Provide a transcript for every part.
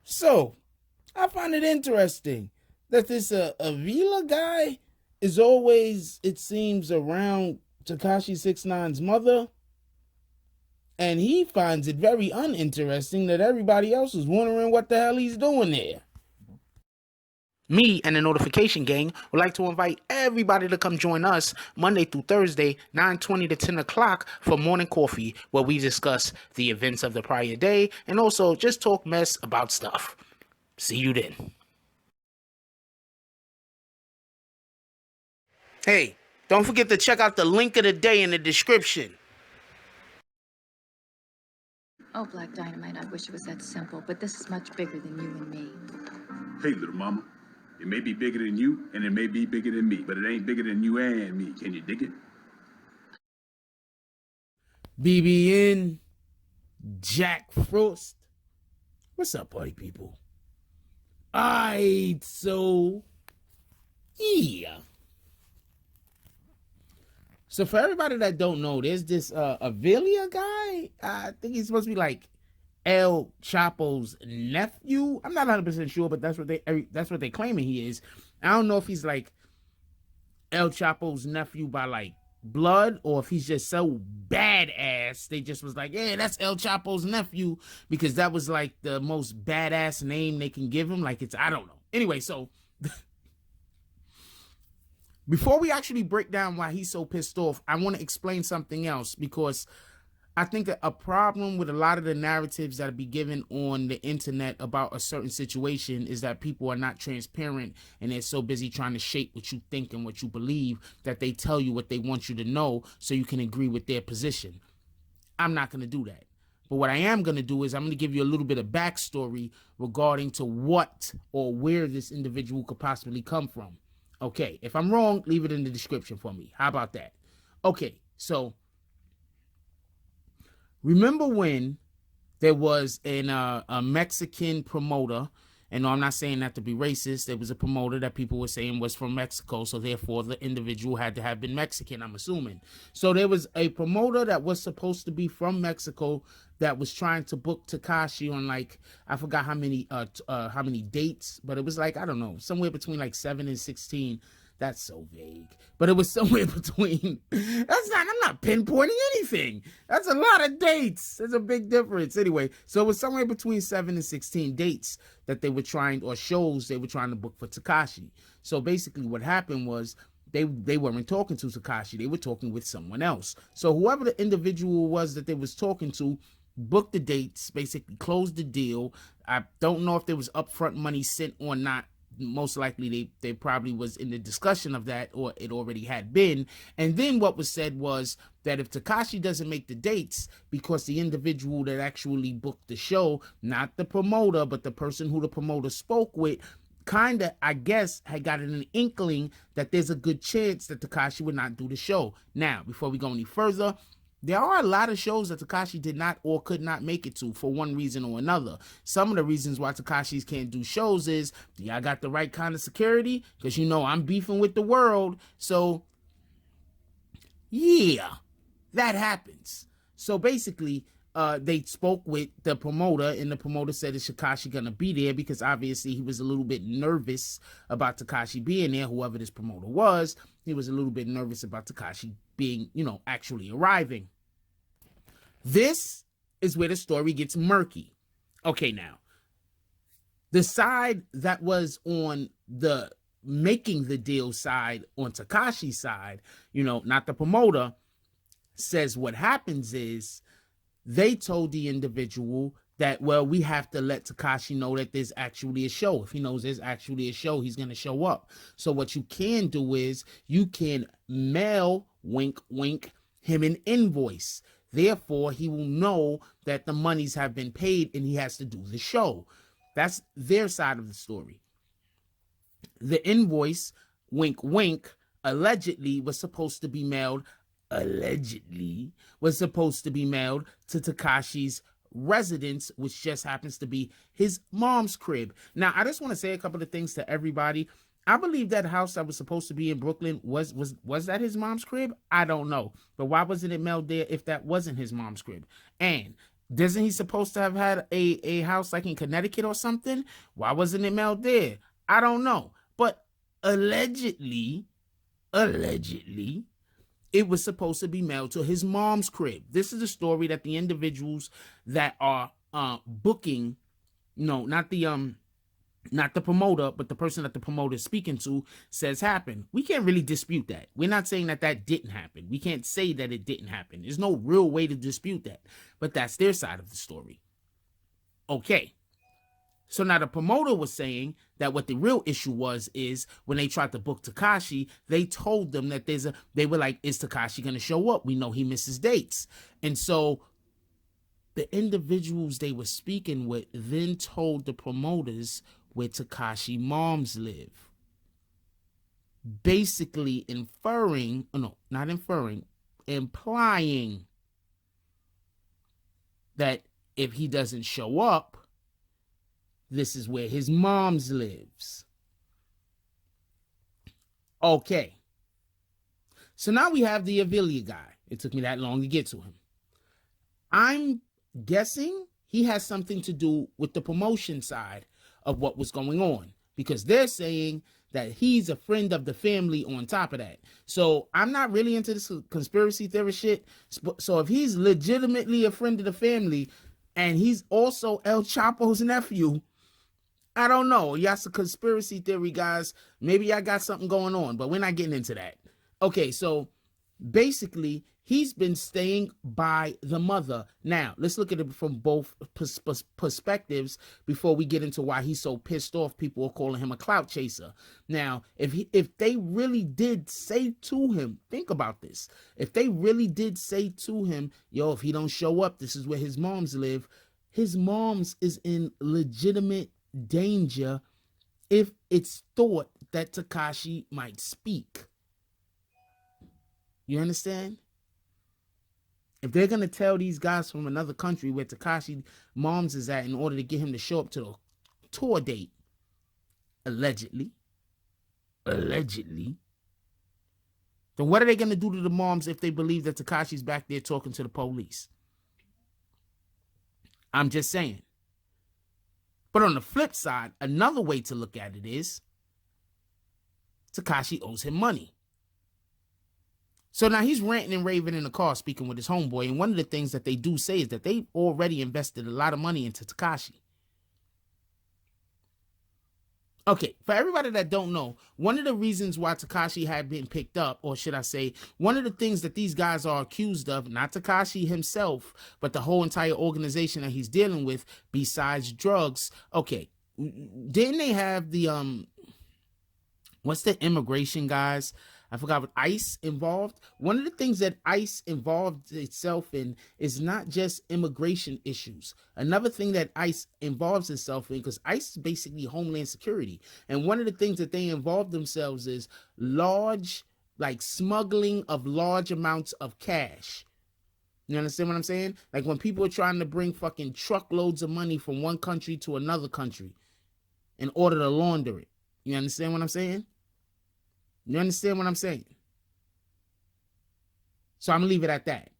So, I find it interesting that this Avila guy is always, it seems, around Tekashi 69's mother, and he finds it very uninteresting that everybody else is wondering what the hell he's doing there. Me and the Notification Gang would like to invite everybody to come join us Monday through Thursday, 9:20 to 10 o'clock for morning coffee, where we discuss the events of the prior day and also just talk mess about stuff. See you then. Hey, don't forget to check out the link of the day in the description. Oh, Black Dynamite, I wish it was that simple, but this is much bigger than you and me. Hey, little mama. It may be bigger than you, and it may be bigger than me, but it ain't bigger than you and me. Can you dig it? BBN, Jack Frost. What's up, party people? Alright, so yeah. So for everybody that don't know, there's this Avila guy. I think he's supposed to be like El Chapo's nephew. I'm not 100% sure, but that's what they claiming he is. I don't know if he's like El Chapo's nephew by like blood, or if he's just so badass they just was like, yeah, that's El Chapo's nephew, because that was like the most badass name they can give him. Like, it's, I don't know. Anyway, so before we actually break down why he's so pissed off, I want to explain something else, because I think a problem with a lot of the narratives that be given on the internet about a certain situation is that people are not transparent, and they're so busy trying to shape what you think and what you believe that they tell you what they want you to know so you can agree with their position. I'm not going to do that. But what I am going to do is I'm going to give you a little bit of backstory regarding to what or where this individual could possibly come from. Okay, if I'm wrong, leave it in the description for me. How about that? Okay, so remember when there was a Mexican promoter, and no, I'm not saying that to be racist. There was a promoter that people were saying was from Mexico, so therefore the individual had to have been Mexican, I'm assuming. So there was a promoter that was supposed to be from Mexico that was trying to book Tekashi on, like, I forgot how many dates, but it was like, I don't know, somewhere between like 7 and 16. That's so vague. But it was somewhere between. I'm not pinpointing anything. That's a lot of dates. There's a big difference. Anyway, so it was somewhere between 7 and 16 dates that they were trying, or shows they were trying to book for Tekashi. So basically what happened was they weren't talking to Tekashi. They were talking with someone else. So whoever the individual was that they was talking to booked the dates, basically closed the deal. I don't know if there was upfront money sent or not. Most likely they probably was in the discussion of that, or it already had been. And then what was said was that if Tekashi doesn't make the dates, because the individual that actually booked the show, not the promoter, but the person who the promoter spoke with, kind of, I guess, had gotten an inkling that there's a good chance that Tekashi would not do the show. Now, before we go any further, there are a lot of shows that Tekashi did not or could not make it to for one reason or another. Some of the reasons why Tekashi's can't do shows is, y'all got the right kind of security? Because, you know, I'm beefing with the world. So, yeah, that happens. So basically, they spoke with the promoter, and the promoter said, is Tekashi going to be there? Because obviously he was a little bit nervous about Tekashi being there. Whoever this promoter was, he was a little bit nervous about Tekashi being, you know, actually arriving. This is where the story gets murky. Okay, now, the side that was on the making the deal side, on Tekashi's side, you know, not the promoter, says what happens is they told the individual that, well, we have to let Tekashi know that there's actually a show. If he knows there's actually a show, he's going to show up. So what you can do is you can mail, wink, wink, him an invoice. Therefore, he will know that the monies have been paid and he has to do the show. That's their side of the story. The invoice, wink, wink, allegedly was supposed to be mailed to Tekashi's residence, which just happens to be his mom's crib. Now, I just want to say a couple of things to everybody. I believe that house that was supposed to be in Brooklyn was that his mom's crib? I don't know. But why wasn't it mailed there if that wasn't his mom's crib? And Doesn't he supposed to have had a house like in Connecticut or something? Why wasn't it mailed there? I don't know. But allegedly, it was supposed to be mailed to his mom's crib. This is a story that the individuals that are booking, no, not the promoter, but the person that the promoter is speaking to says happened. We can't really dispute that. We're not saying that didn't happen. We can't say that it didn't happen. There's no real way to dispute that. But that's their side of the story. Okay. So now the promoter was saying that what the real issue is when they tried to book Tekashi, they told them that they were like, is Tekashi going to show up? We know he misses dates. And so the individuals they were speaking with then told the promoters where Tekashi moms live. Basically implying that if he doesn't show up, this is where his mom's lives. Okay. So now we have the Avila guy. It took me that long to get to him. I'm guessing he has something to do with the promotion side of what was going on, because they're saying that he's a friend of the family on top of that. So I'm not really into this conspiracy theory shit. So if he's legitimately a friend of the family and he's also El Chapo's nephew, I don't know. Y'all some conspiracy theory guys. Maybe I got something going on, but we're not getting into that. Okay, so basically, he's been staying by the mother. Now, let's look at it from both perspectives before we get into why he's so pissed off. People are calling him a clout chaser. Now, if they really did say to him, think about this. If they really did say to him, yo, if he don't show up, this is where his moms live. His moms is in legitimate danger if it's thought that Tekashi might speak. You understand? If they're going to tell these guys from another country where Tekashi moms is at in order to get him to show up to the tour date, allegedly, then what are they going to do to the moms if they believe that Tekashi's back there talking to the police? I'm just saying. But on the flip side, another way to look at it is Tekashi owes him money. So now he's ranting and raving in the car speaking with his homeboy. And one of the things that they do say is that they already invested a lot of money into Tekashi. Okay, for everybody that don't know, one of the reasons why Tekashi had been picked up, or should I say, one of the things that these guys are accused of, not Tekashi himself, but the whole entire organization that he's dealing with, besides drugs. Okay, didn't they have the, what's the immigration guys? I forgot what ICE involved. One of the things that ICE involved itself in is not just immigration issues. Another thing that ICE involves itself in, because ICE is basically Homeland Security. And one of the things that they involve themselves is large, like smuggling of large amounts of cash. You understand what I'm saying? Like when people are trying to bring fucking truckloads of money from one country to another country in order to launder it. You understand what I'm saying? You understand what I'm saying? So I'm going to leave it at that.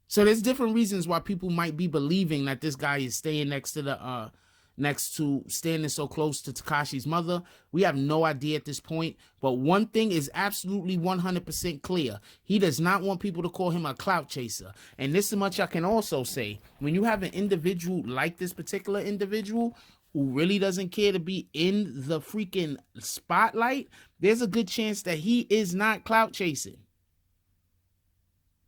So there's different reasons why people might be believing that this guy is staying next to standing so close to Tekashi's mother. We have no idea at this point. But one thing is absolutely 100% clear. He does not want people to call him a clout chaser. And this much I can also say. When you have an individual like this particular individual who really doesn't care to be in the freaking spotlight, there's a good chance that he is not clout chasing.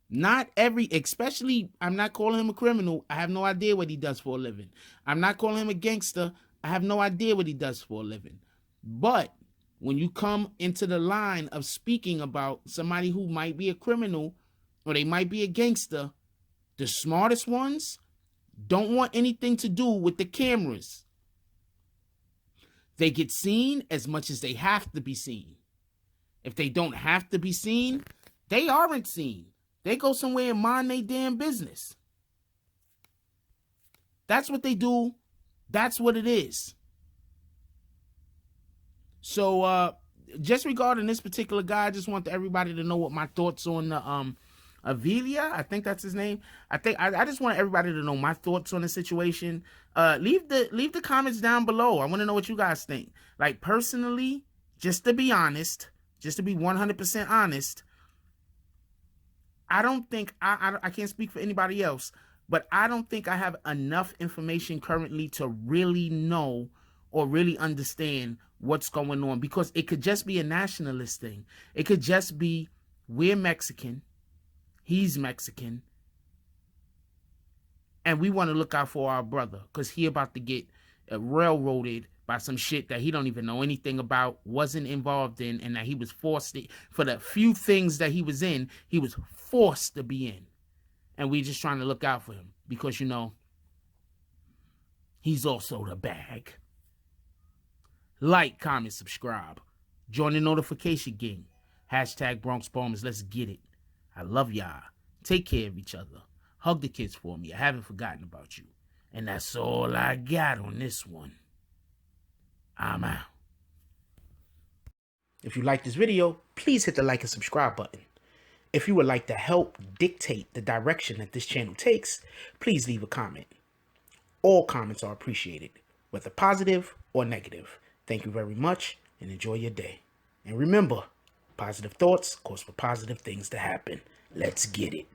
Not every, especially, I'm not calling him a criminal. I have no idea what he does for a living. I'm not calling him a gangster. I have no idea what he does for a living. But when you come into the line of speaking about somebody who might be a criminal or they might be a gangster, the smartest ones don't want anything to do with the cameras. They get seen as much as they have to be seen. If they don't have to be seen, they aren't seen. They go somewhere and mind their damn business. That's what they do. That's what it is. So just regarding this particular guy, I just want everybody to know what my thoughts on Avilia, I think that's his name. I just want everybody to know my thoughts on the situation. Leave the comments down below. I want to know what you guys think. Like, personally, just to be honest, just to be 100% honest, I don't think I can't speak for anybody else, but I don't think I have enough information currently to really know or really understand what's going on, because it could just be a nationalist thing. It could just be, we're Mexican, he's Mexican, and we want to look out for our brother because he about to get railroaded by some shit that he don't even know anything about, wasn't involved in, and that he was forced to, for the few things that he was in, he was forced to be in. And we just trying to look out for him because, you know, he's also the bag. Like, comment, subscribe. Join the notification gang. Hashtag Bronx Bombers. Let's get it. I love y'all. Take care of each other. Hug the kids for me. I haven't forgotten about you. And that's all I got on this one. I'm out. If you like this video, please hit the like and subscribe button. If you would like to help dictate the direction that this channel takes, please leave a comment. All comments are appreciated, whether positive or negative. Thank you very much and enjoy your day. And remember, positive thoughts cause for positive things to happen. Let's get it.